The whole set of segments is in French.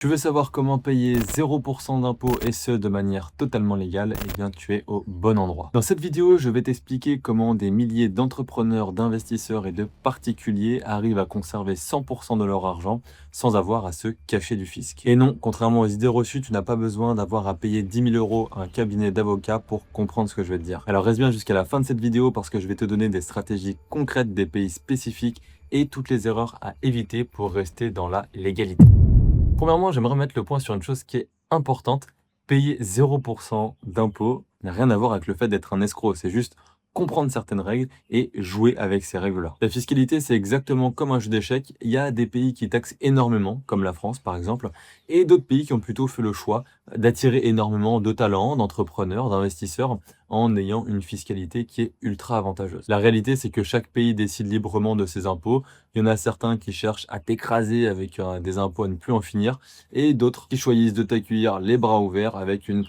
Tu veux savoir comment payer 0% d'impôts et ce de manière totalement légale? Eh bien, tu es au bon endroit. Dans cette vidéo, je vais t'expliquer comment des milliers d'entrepreneurs, d'investisseurs et de particuliers arrivent à conserver 100% de leur argent sans avoir à se cacher du fisc. Et non, contrairement aux idées reçues, tu n'as pas besoin d'avoir à payer 10 000 euros à un cabinet d'avocats pour comprendre ce que je vais te dire. Alors reste bien jusqu'à la fin de cette vidéo parce que je vais te donner des stratégies concrètes des pays spécifiques et toutes les erreurs à éviter pour rester dans la légalité. Premièrement, j'aimerais mettre le point sur une chose qui est importante. Payer 0% d'impôts n'a rien à voir avec le fait d'être un escroc. C'est juste comprendre certaines règles et jouer avec ces règles-là. La fiscalité, c'est exactement comme un jeu d'échecs. Il y a des pays qui taxent énormément, comme la France par exemple, et d'autres pays qui ont plutôt fait le choix d'attirer énormément de talents, d'entrepreneurs, d'investisseurs en ayant une fiscalité qui est ultra avantageuse. La réalité, c'est que chaque pays décide librement de ses impôts. Il y en a certains qui cherchent à t'écraser avec des impôts à ne plus en finir, et d'autres qui choisissent de t'accueillir les bras ouverts avec une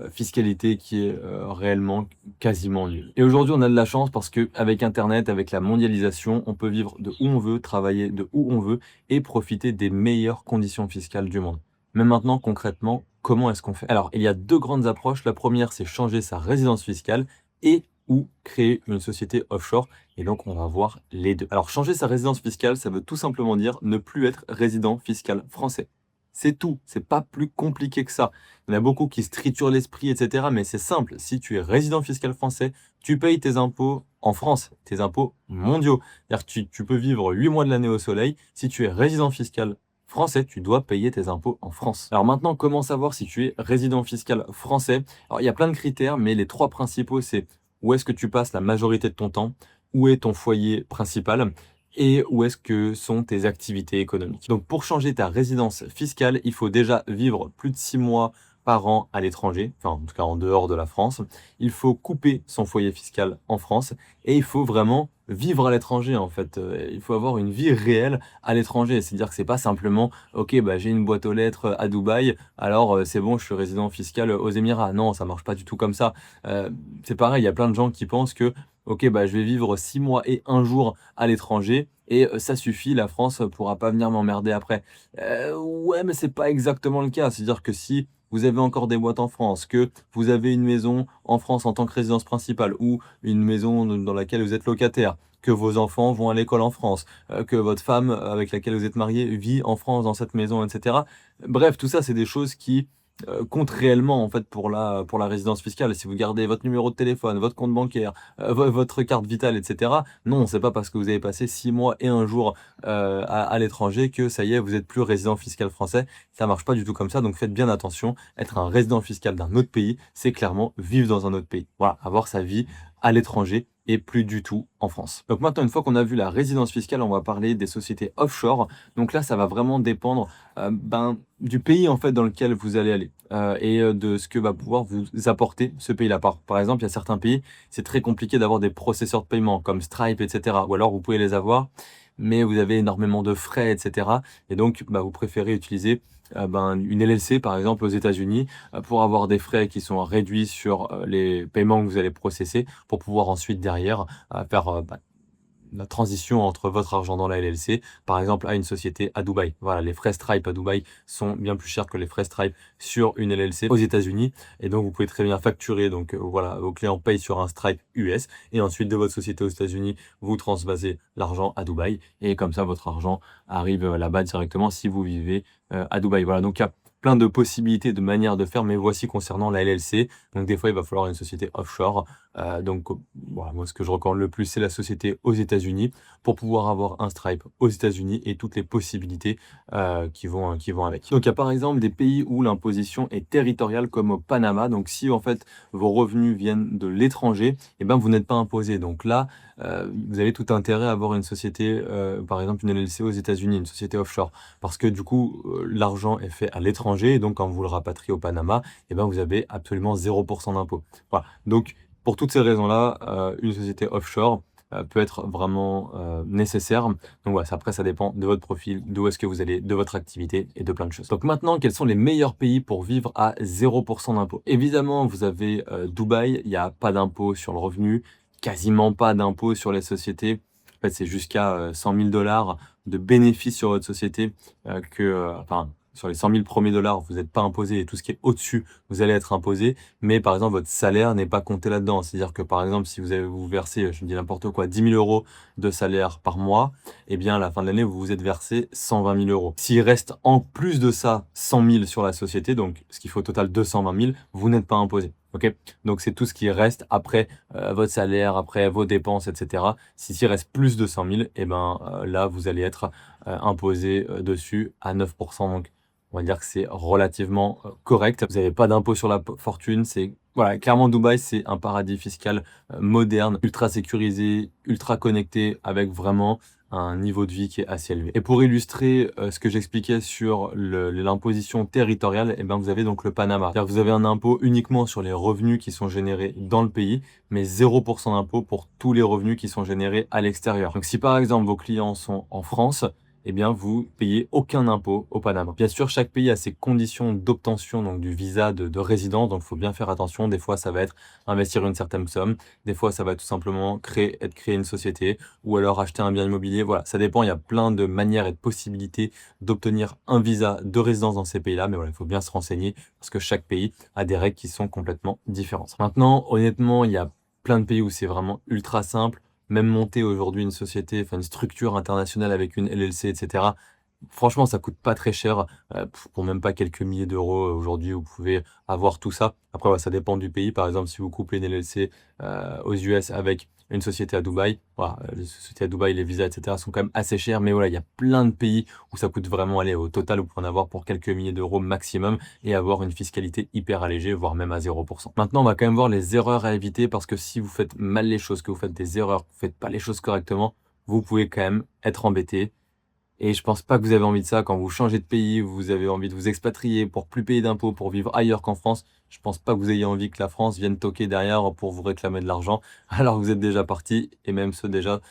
fiscalité qui est réellement quasiment nulle. Et aujourd'hui, on a de la chance parce qu'avec Internet, avec la mondialisation, on peut vivre de où on veut, travailler de où on veut et profiter des meilleures conditions fiscales du monde. Mais maintenant, concrètement, comment est-ce qu'on fait? Alors, il y a deux grandes approches. La première, c'est changer sa résidence fiscale et ou créer une société offshore. Et donc, on va voir les deux. Alors, changer sa résidence fiscale, ça veut tout simplement dire ne plus être résident fiscal français. C'est tout. C'est pas plus compliqué que ça. Il y en a beaucoup qui se triturent l'esprit, etc. Mais c'est simple. Si tu es résident fiscal français, tu payes tes impôts en France, tes impôts mondiaux. C'est-à-dire que tu peux vivre 8 mois de l'année au soleil. Si tu es résident fiscal français, tu dois payer tes impôts en France. Alors maintenant, comment savoir si tu es résident fiscal français? Alors, il y a plein de critères, mais les trois principaux, c'est où est-ce que tu passes la majorité de ton temps, où est ton foyer principal et où est-ce que sont tes activités économiques. Donc pour changer ta résidence fiscale, il faut déjà vivre plus de 6 mois par an à l'étranger, enfin en tout cas en dehors de la France. Il faut couper son foyer fiscal en France et il faut vraiment vivre à l'étranger en fait. Il faut avoir une vie réelle à l'étranger. C'est-à-dire que c'est pas simplement OK, bah, j'ai une boîte aux lettres à Dubaï, alors c'est bon, je suis résident fiscal aux Émirats. Non, ça marche pas du tout comme ça. C'est pareil, il y a plein de gens qui pensent que OK, bah, je vais vivre 6 mois et 1 jour à l'étranger et ça suffit, la France pourra pas venir m'emmerder après. Ouais, mais c'est pas exactement le cas. C'est-à-dire que si vous avez encore des boîtes en France, que vous avez une maison en France en tant que résidence principale ou une maison dans laquelle vous êtes locataire, que vos enfants vont à l'école en France, que votre femme avec laquelle vous êtes marié vit en France dans cette maison, et cetera. Bref, tout ça, c'est des choses qui compte réellement en fait pour la résidence fiscale. Si vous gardez votre numéro de téléphone, votre compte bancaire, votre carte vitale, et cetera. Non, c'est pas parce que vous avez passé 6 mois et 1 jour, à l'étranger que ça y est, vous êtes plus résident fiscal français. Ça marche pas du tout comme ça, donc faites bien attention. Être un résident fiscal d'un autre pays, c'est clairement vivre dans un autre pays. Voilà, avoir sa vie à l'étranger et plus du tout en France. Donc maintenant, une fois qu'on a vu la résidence fiscale, on va parler des sociétés offshore. Donc là, ça va vraiment dépendre, du pays en fait dans lequel vous allez aller, de ce que va pouvoir vous apporter ce pays-là. Par exemple, il y a certains pays, c'est très compliqué d'avoir des processeurs de paiement comme Stripe, et cetera. Ou alors vous pouvez les avoir, mais vous avez énormément de frais, et cetera. Et donc, bah, vous préférez utiliser une LLC, par exemple, aux États-Unis, pour avoir des frais qui sont réduits sur les paiements que vous allez processer, pour pouvoir ensuite derrière faire la transition entre votre argent dans la LLC, par exemple, à une société à Dubaï. Voilà, les frais Stripe à Dubaï sont bien plus chers que les frais Stripe sur une LLC aux États-Unis. Et donc, vous pouvez très bien facturer. Donc, voilà, vos clients payent sur un Stripe US. Et ensuite, de votre société aux États-Unis, vous transvasez l'argent à Dubaï. Et comme ça, votre argent arrive là-bas directement si vous vivez à Dubaï. Voilà, donc il y a plein de possibilités, de manières de faire. Mais voici concernant la LLC. Donc, des fois, il va falloir une société offshore. Voilà, moi, ce que je recommande le plus, c'est la société aux États-Unis pour pouvoir avoir un Stripe aux États-Unis et toutes les possibilités qui vont avec. Donc, il y a par exemple des pays où l'imposition est territoriale, comme au Panama. Donc, si en fait vos revenus viennent de l'étranger, eh ben, vous n'êtes pas imposé. Donc là, vous avez tout intérêt à avoir une société, par exemple une LLC aux États-Unis, une société offshore, parce que du coup, l'argent est fait à l'étranger, et donc quand vous le rapatriez au Panama, eh ben, vous avez absolument 0% d'impôt. Voilà. Donc, pour toutes ces raisons-là, une société offshore, peut être vraiment, nécessaire. Donc voilà, après ça dépend de votre profil, d'où est-ce que vous allez, de votre activité et de plein de choses. Donc maintenant, quels sont les meilleurs pays pour vivre à 0% d'impôt? Évidemment, vous avez, Dubaï, il y a pas d'impôt sur le revenu, quasiment pas d'impôt sur les sociétés. En fait, c'est jusqu'à, 100 000 $ de bénéfices sur votre société, enfin sur les 100 000 premiers dollars, vous n'êtes pas imposé et tout ce qui est au-dessus, vous allez être imposé. Mais par exemple, votre salaire n'est pas compté là-dedans. C'est-à-dire que par exemple, si vous versez, je me dis n'importe quoi, 10 000 euros de salaire par mois, eh bien à la fin de l'année, vous vous êtes versé 120 000 euros. S'il reste en plus de ça 100 000 sur la société, donc ce qui fait au total 220 000, vous n'êtes pas imposé. Ok, donc c'est tout ce qui reste après votre salaire, après vos dépenses, etc. S'il reste plus de 100 000, eh ben, là, vous allez être imposé dessus à 9%. Donc, on va dire que c'est relativement correct. Vous n'avez pas d'impôt sur la fortune. C'est voilà, clairement, Dubaï, c'est un paradis fiscal moderne, ultra sécurisé, ultra connecté, avec vraiment un niveau de vie qui est assez élevé. Et pour illustrer ce que j'expliquais sur l'imposition territoriale, eh ben, vous avez donc le Panama. C'est-à-dire que vous avez un impôt uniquement sur les revenus qui sont générés dans le pays, mais 0% d'impôt pour tous les revenus qui sont générés à l'extérieur. Donc si par exemple vos clients sont en France, eh bien, vous payez aucun impôt au Panama. Bien sûr, chaque pays a ses conditions d'obtention donc du visa de résidence, donc il faut bien faire attention. Des fois, ça va être investir une certaine somme, des fois, ça va tout simplement créer une société ou alors acheter un bien immobilier. Voilà, ça dépend, il y a plein de manières et de possibilités d'obtenir un visa de résidence dans ces pays-là, mais voilà, il faut bien se renseigner parce que chaque pays a des règles qui sont complètement différentes. Maintenant, honnêtement, il y a plein de pays où c'est vraiment ultra simple. Même monter aujourd'hui une société, enfin une structure internationale avec une LLC, etc. Franchement, ça coûte pas très cher, pour même pas quelques milliers d'euros. Aujourd'hui, vous pouvez avoir tout ça. Après, ouais, ça dépend du pays. Par exemple, si vous couplez une LLC aux US avec une société à Dubaï, voilà, les sociétés à Dubaï, les visas, etc. sont quand même assez chers. Mais voilà, il y a plein de pays où ça coûte vraiment, aller au total, vous pouvez en avoir pour quelques milliers d'euros maximum et avoir une fiscalité hyper allégée, voire même à 0%. Maintenant, on va quand même voir les erreurs à éviter parce que si vous faites mal les choses, que vous faites des erreurs, que vous faites pas les choses correctement, vous pouvez quand même être embêté. Et je pense pas que vous avez envie de ça quand vous changez de pays, vous avez envie de vous expatrier pour plus payer d'impôts, pour vivre ailleurs qu'en France. Je pense pas que vous ayez envie que la France vienne toquer derrière pour vous réclamer de l'argent, alors que vous êtes déjà parti, et même ce déjà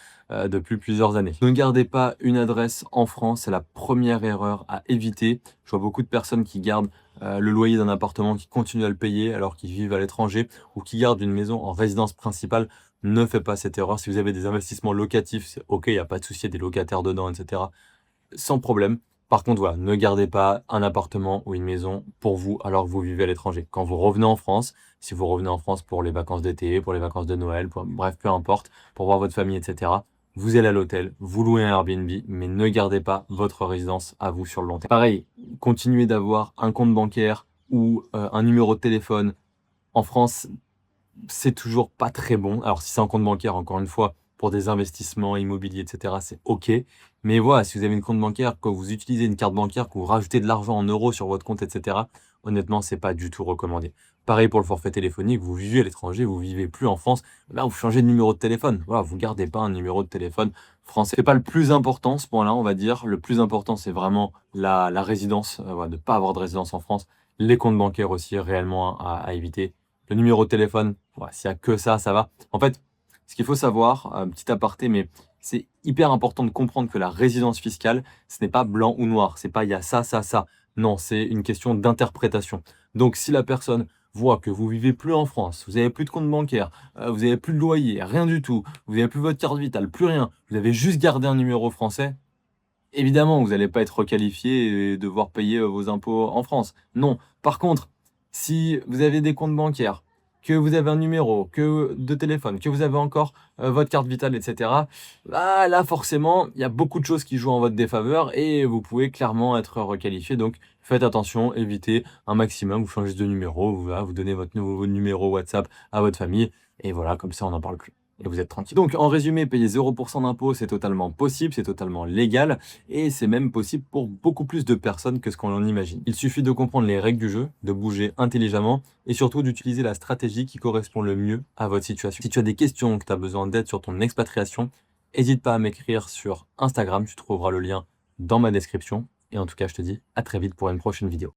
depuis plusieurs années. Ne gardez pas une adresse en France, c'est la première erreur à éviter. Je vois beaucoup de personnes qui gardent le loyer d'un appartement, qui continuent à le payer alors qu'ils vivent à l'étranger, ou qui gardent une maison en résidence principale. Ne faites pas cette erreur. Si vous avez des investissements locatifs, c'est ok, il n'y a pas de souci, il y a des locataires dedans, etc. Sans problème. Par contre, voilà, ne gardez pas un appartement ou une maison pour vous alors que vous vivez à l'étranger. Quand vous revenez en France, si vous revenez en France pour les vacances d'été, pour les vacances de Noël, bref, peu importe, pour voir votre famille, etc., vous allez à l'hôtel, vous louez un Airbnb, mais ne gardez pas votre résidence à vous sur le long terme. Pareil, continuez d'avoir un compte bancaire ou un numéro de téléphone. En France, c'est toujours pas très bon. Alors, si c'est un compte bancaire, encore une fois, pour des investissements immobiliers, etc., c'est OK. Mais voilà, si vous avez une compte bancaire, que vous utilisez une carte bancaire, que vous rajoutez de l'argent en euros sur votre compte, etc., honnêtement, c'est pas du tout recommandé. Pareil pour le forfait téléphonique, vous vivez à l'étranger, vous vivez plus en France, là, vous changez de numéro de téléphone. Voilà, vous gardez pas un numéro de téléphone français. C'est pas le plus important, ce point-là, on va dire. Le plus important, c'est vraiment la résidence, voilà, de pas avoir de résidence en France. Les comptes bancaires aussi, réellement à éviter. Le numéro de téléphone, voilà, s'il y a que ça, ça va. En fait, ce qu'il faut savoir, petit aparté, mais c'est hyper important de comprendre que la résidence fiscale, ce n'est pas blanc ou noir. C'est pas il y a ça, ça, ça. Non, c'est une question d'interprétation. Donc, si la personne voit que vous vivez plus en France, vous avez plus de compte bancaire, vous avez plus de loyer, rien du tout, vous avez plus votre carte vitale, plus rien, vous avez juste gardé un numéro français, évidemment, vous n'allez pas être requalifié et devoir payer vos impôts en France. Non. Par contre, si vous avez des comptes bancaires, que vous avez un numéro de téléphone, que vous avez encore votre carte vitale, etc., bah, là, forcément, il y a beaucoup de choses qui jouent en votre défaveur et vous pouvez clairement être requalifié. Donc, faites attention, évitez un maximum. Vous changez de numéro, vous donnez votre nouveau numéro WhatsApp à votre famille et voilà, comme ça, on n'en parle plus. Et vous êtes tranquille. Donc, en résumé, payer 0% d'impôt, c'est totalement possible, c'est totalement légal, et c'est même possible pour beaucoup plus de personnes que ce qu'on en imagine. Il suffit de comprendre les règles du jeu, de bouger intelligemment, et surtout d'utiliser la stratégie qui correspond le mieux à votre situation. Si tu as des questions, que tu as besoin d'aide sur ton expatriation, n'hésite pas à m'écrire sur Instagram, tu trouveras le lien dans ma description. Et en tout cas, je te dis à très vite pour une prochaine vidéo.